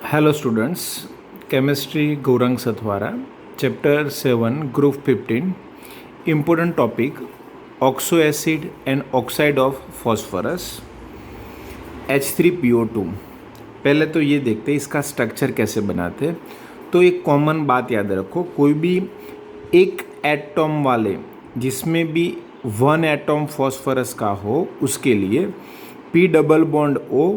Hello students, Chemistry Gaurang Sathwara, Chapter 7, Group 15, Important topic, Oxo acid and oxide of phosphorus, H3PO2। पहले तो ये देखते हैं इसका स्ट्रक्चर कैसे बनाते हैं। तो एक कॉमन बात याद रखो, कोई भी एक एटॉम वाले जिसमें भी वन एटॉम फॉस्फोरस का हो उसके लिए P double bond O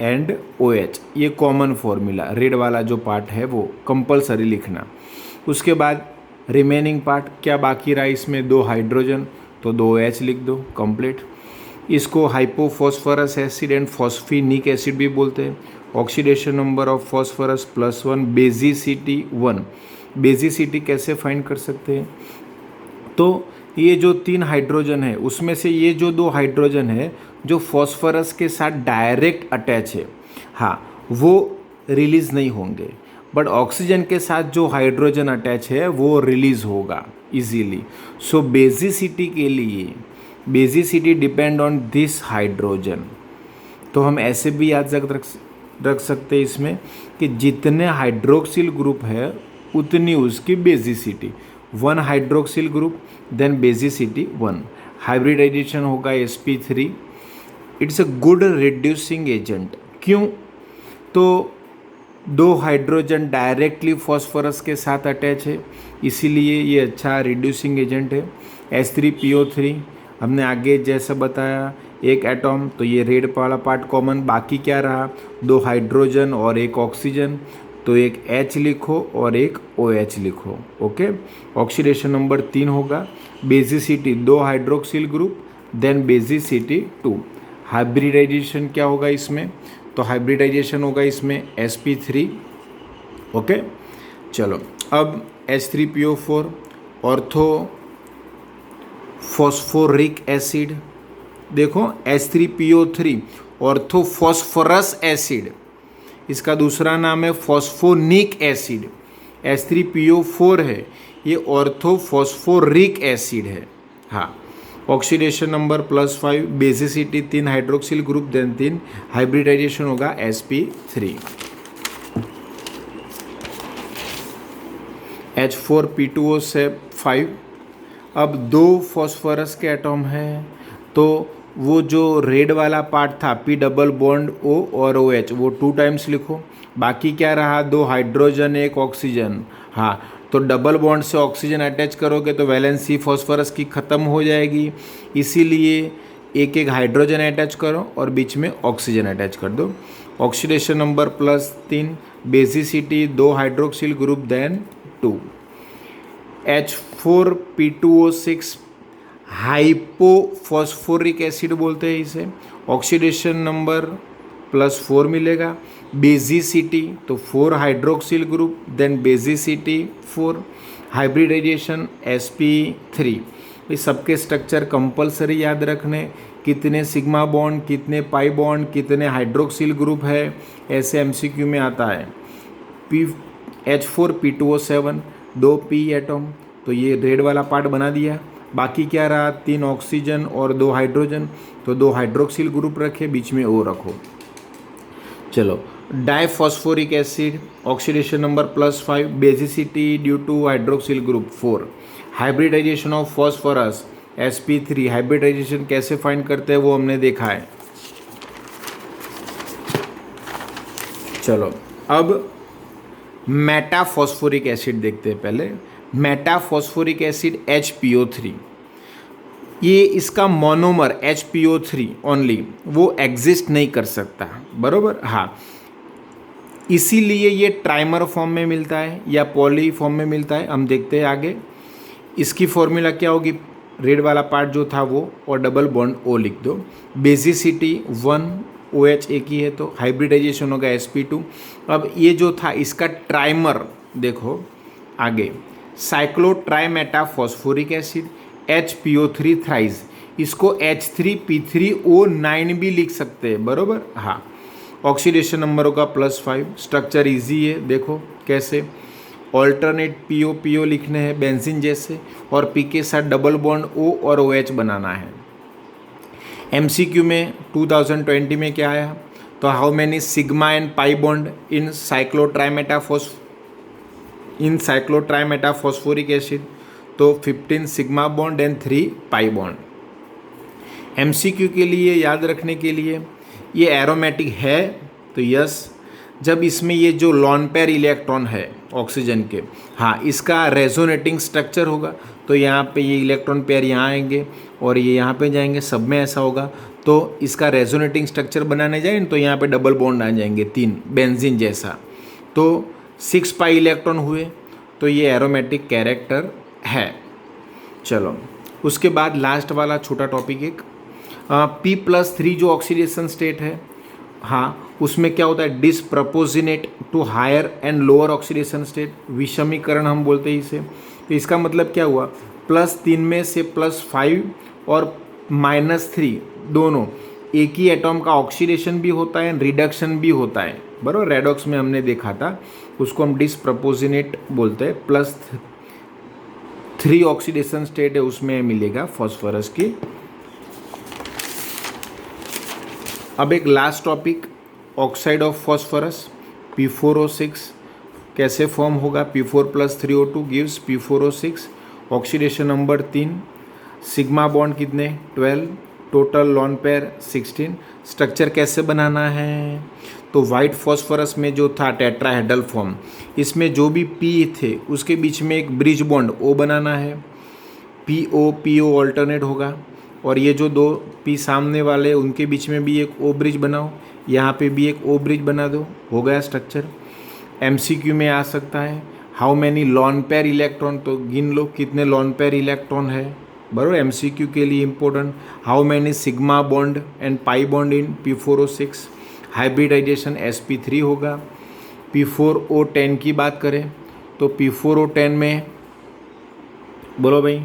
and OH, ये कॉमन फॉर्मूला, रेड वाला जो पार्ट है वो कंपलसरी लिखना। उसके बाद रिमेनिंग पार्ट क्या बाकी रहा, इसमें दो हाइड्रोजन तो दो OH लिख दो, कंप्लीट। इसको हाइपोफॉस्फोरस एसिड एंड फॉस्फिनिक एसिड भी बोलते हैं। Oxidation number of phosphorus +1, basicity 1। Basicity कैसे फाइंड कर सकते हैं, तो ये जो तीन हाइड्रोजन है उसमें से ये जो दो हाइड्रोजन है जो फॉस्फोरस के साथ डायरेक्ट अटैच है, हाँ, वो रिलीज़ नहीं होंगे, बट ऑक्सीजन के साथ जो हाइड्रोजन अटैच है वो रिलीज़ होगा इजीली। सो बेसिसिटी के लिए basicity depend on this hydrogen. तो हम ऐसे भी याद रख सकते हैं इसमें कि जितने हाइड्रोक्सिल ग्रुप है उतनी उसकी basicity. One hydroxyl group then basicity 1। Hybridization होगा sp3। It's a good reducing agent. क्यों, तो दो हाइड्रोजन डायरेक्टली फॉस्फोरस के साथ अटैच है, इसीलिए ये अच्छा रिड्यूसिंग एजेंट है। H3PO3 हमने आगे जैसा बताया, एक एटॉम, तो ये रेड वाला पार्ट कॉमन, बाकी क्या रहा, दो हाइड्रोजन और एक ऑक्सीजन, तो एक H लिखो और एक OH लिखो। ओके, ऑक्सीडेशन नंबर 3 होगा, बेसिसिटी दो hydroxyl group then basicity 2। Hybridization क्या होगा इसमें, तो हाइब्रिडाइजेशन होगा इसमें sp3। ओके, चलो अब H3PO4 ऑर्थो फॉस्फोरिक एसिड। देखो H3PO3 ऑर्थो फॉस्फोरस एसिड, इसका दूसरा नाम है फॉस्फोनिक एसिड। H3PO4 है, ये ऑर्थो फॉस्फोरिक एसिड है। हाँ, oxidation number +5, basicity 3 hydroxyl group then 3, hybridization होगा sp3। H4P2O से 5। अब दो फॉस्फोरस के एटॉम हैं, तो वो जो रेड वाला पार्ट था P डबल बॉन्ड O और OH वो 2 टाइम्स लिखो। बाकी क्या रहा, दो हाइड्रोजन एक ऑक्सीजन, हाँ, तो डबल बॉन्ड से ऑक्सीजन अटैच करोगे तो वैलेंसी फॉस्फोरस की ख़त्म हो जाएगी, इसीलिए एक एक हाइड्रोजन अटैच करो और बीच में ऑक्सीजन अटैच कर दो। ऑक्सीडेशन नंबर +3, बेसिसिटी दो hydroxyl group then 2। H4P2O6 hypophosphoric acid बोलते हैं इसे। ऑक्सीडेशन नंबर +4 मिलेगा, बेसिसिटी तो 4 hydroxyl group then basicity 4, hybridization sp3। इस सबके स्ट्रक्चर कंपलसरी याद रखने, कितने सिग्मा बॉन्ड, कितने पाई बॉन्ड, कितने हाइड्रोक्सिल ग्रुप है, ऐसे MCQ में आता है। H4P2O7 दो P एटॉम, तो ये रेड वाला पार्ट बना दिया। बाकी क्या रहा, 3 ऑक्सीजन और 2 हाइड्रोजन, तो 2 हाइड्रोक्सिल ग्रुप रखे, बीच में O रखो। चलो, diphosphoric acid, oxidation number +5, basicity due to hydroxyl group 4, hybridisation of phosphorus sp3। Hybridisation कैसे फाइंड करते हैं वो हमने देखा है। चलो अब मेटाफॉस्फोरिक एसिड देखते हैं। पहले मेटाफॉस्फोरिक एसिड HPO3, ये इसका मोनोमर HPO3 ओनली, वो एग्जिस्ट नहीं कर सकता, बरोबर, हाँ, इसीलिए ये ट्राइमर फॉर्म में मिलता है या पॉली फॉर्म में मिलता है, हम देखते हैं आगे। इसकी फॉर्मूला क्या होगी, रेड वाला पार्ट जो था वो और डबल बॉन्ड O लिख दो। बेसिसिटी 1, OH एक ही है, तो हाइब्रिडाइजेशन होगा sp2। अब ये जो था इसका ट्राइमर देखो आगे, साइक्लोट्राइमेटाफॉस्फोरिक एसिड HPO3 थ्राइज, इसको H3P3O9 भी लिख सकते हैं, बरोबर, हाँ। ऑक्सीडेशन नंबर होगा +5, स्ट्रक्चर इजी है, देखो कैसे, ऑल्टरनेट PO लिखने हैं बेंजीन जैसे, और P के साथ डबल बॉन्ड O और OH बनाना है। MCQ में 2020 में क्या आया, तो how many sigma and pi bond in cyclotrimetaphosphoric acid, तो 15 sigma bond and 3 pi bond. MCQ के लिए याद रखने के लिए, ये एरोमेटिक है तो यस, जब इसमें ये जो लॉन पेयर इलेक्ट्रॉन है ऑक्सीजन के, हाँ, इसका रेजोनेटिंग स्ट्रक्चर होगा, तो यहाँ पे ये इलेक्ट्रॉन पेयर यहाँ आएंगे और ये यहाँ पे जाएंगे, सब में ऐसा होगा, तो इसका रेजोनेटिंग स्ट्रक्चर बनाने जाए तो यहाँ पे डबल बॉन्ड आ जाएंगे 3, बेंजीन जैसा, तो 6 पाई इलेक्ट्रॉन हुए, तो ये एरोमेटिक कैरेक्टर है। चलो, उसके बाद लास्ट वाला छोटा टॉपिक एक P+3 जो ऑक्सीडेशन स्टेट है, हाँ, उसमें क्या होता है, disproportionate to higher and lower oxidation state, विषमीकरण हम बोलते हैं इसे। तो इसका मतलब क्या हुआ, +3 में से +5 और -3 दोनों एक ही एटॉम का ऑक्सीडेशन भी होता है, रिडक्शन भी होता है, बराबर। रेडॉक्स में हमने देखा था, उसको हम डिसप्रपोजिनेट बोलते हैं। +3 ऑक्सीडेशन स्टेट है, उसमें मिलेगा फॉस्फोरस की। अब एक last topic, oxide of phosphorus P4O6 कैसे फॉर्म होगा, P4+3O2 gives P4O6, oxidation number 3, sigma bond कितने 12, टोटल लॉन पेयर 16। स्ट्रक्चर कैसे बनाना है, तो वाइट फॉस्फोरस में जो था टेट्राहेड्रल फॉर्म, इसमें जो भी P थे उसके बीच में एक ब्रिज बॉन्ड O बनाना है, PO ऑल्टरनेट होगा, और ये जो 2 P सामने वाले उनके बीच में भी एक O ब्रिज बनाओ, यहाँ पे भी एक O ब्रिज बना दो, हो गया स्ट्रक्चर। MCQ में आ सकता है, how many lone pair electron, तो गिन लो कितने लॉन पेयर इलेक्ट्रॉन है, बराबर। MCQ के लिए important, how many sigma bond and pi bond in P4O6, hybridization sp3 होगा। P4O10 की बात करें तो P4O10 में बोलो भाई,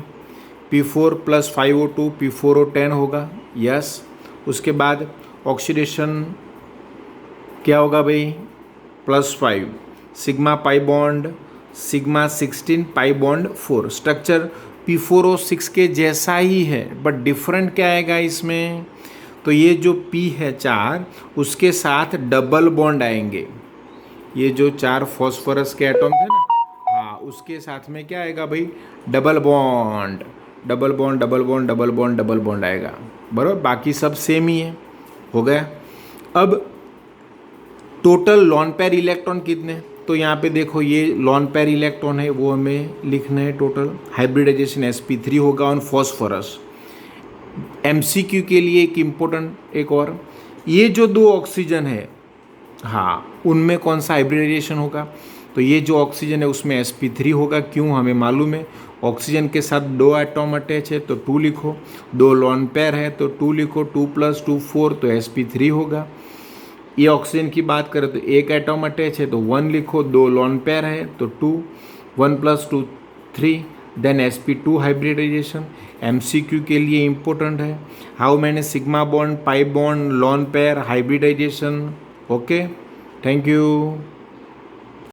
P4+5O2 P4O10 होगा, यस। उसके बाद ऑक्सीडेशन क्या होगा भाई, +5 sigma pi bond, sigma 16 pi bond 4। Structure P4O6 के जैसा ही है, बट डिफरेंट क्या आएगा इसमें, तो ये जो P है 4, उसके साथ डबल बॉन्ड आएंगे, ये जो 4 फॉस्फोरस के एटॉम थे ना, हाँ, उसके साथ में क्या आएगा भाई, double bond, double bond, double bond, double bond, double bond आएगा, बराबर। बाकी सब सेम ही है, हो गया। अब टोटल लॉन पेयर इलेक्ट्रॉन कितने, तो यहाँ पे देखो ये लॉन पेयर इलेक्ट्रॉन है, वो हमें लिखना है टोटल। हाइब्रिडाइजेशन sp3 होगा ऑन फॉस्फोरस। MCQ के लिए एक इम्पोर्टेंट एक और, ये जो 2 ऑक्सीजन है, हाँ, उनमें कौन सा हाइब्रिडाइजेशन होगा, तो ये जो ऑक्सीजन है उसमें sp3 होगा, क्यों, हमें मालूम है, ऑक्सीजन के साथ 2 एटॉम अटैच है तो 2 लिखो, 2 लॉन पेयर है तो 2 लिखो, 2+2 4, तो sp3 होगा। ये ऑक्सीजन की बात करें तो 1 एटॉम अटैच है तो 1 लिखो, 2 लॉन पेयर है तो 2, 1+2 3, देन sp2 हाइब्रिडाइजेशन। MCQ के लिए इम्पोर्टेंट है, how many sigma bond, pi bond, lone pair, hybridization. Okay, thank you.